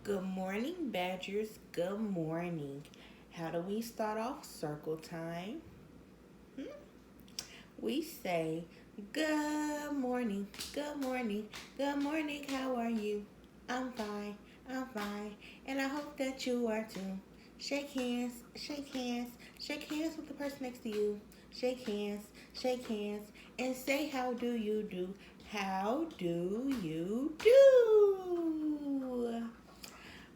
Good morning, Badgers. Good morning. How do we start off circle time? Hmm? We say, good morning, good morning, good morning, how are you? I'm fine, and I hope that you are too. Shake hands, shake hands, shake hands with the person next to you. Shake hands, and say, how do you do? How do you do?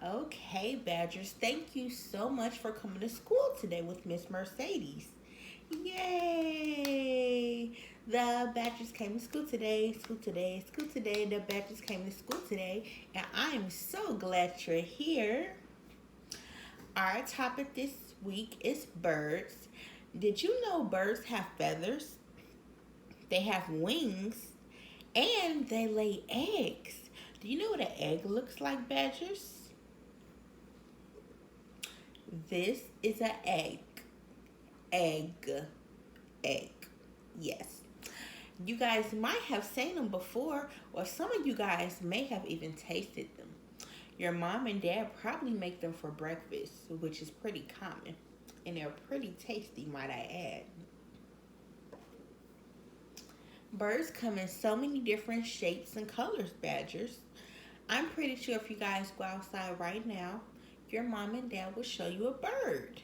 Okay, Badgers, thank you so much for coming to school today with Miss Mercedes. Yay! The Badgers came to school today, school today, school today. The Badgers came to school today, and I am so glad you're here. Our topic this week is birds. Did you know birds have feathers? They have wings, and they lay eggs. Do you know what an egg looks like, Badgers? This is an egg. Egg. Egg. Yes. You guys might have seen them before, or some of you guys may have even tasted them. Your mom and dad probably make them for breakfast, which is pretty common. And they're pretty tasty, might I add. Birds come in so many different shapes and colors, Badgers. I'm pretty sure if you guys go outside right now, your mom and dad will show you a bird.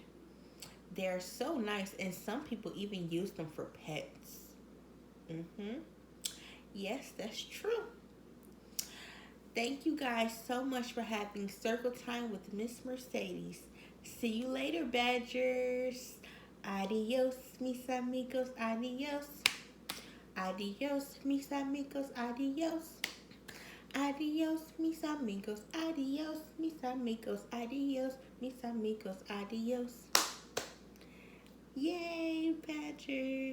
They're so nice, and some people even use them for pets. Mm-hmm. Yes, that's true. Thank you guys so much for having Circle Time with Miss Mercedes. See you later, Badgers. Adios, mis amigos, adios. Adios, mis amigos, adios. Adios, mis amigos, adios, mis amigos, adios, mis amigos, adios. Yay, Badgers.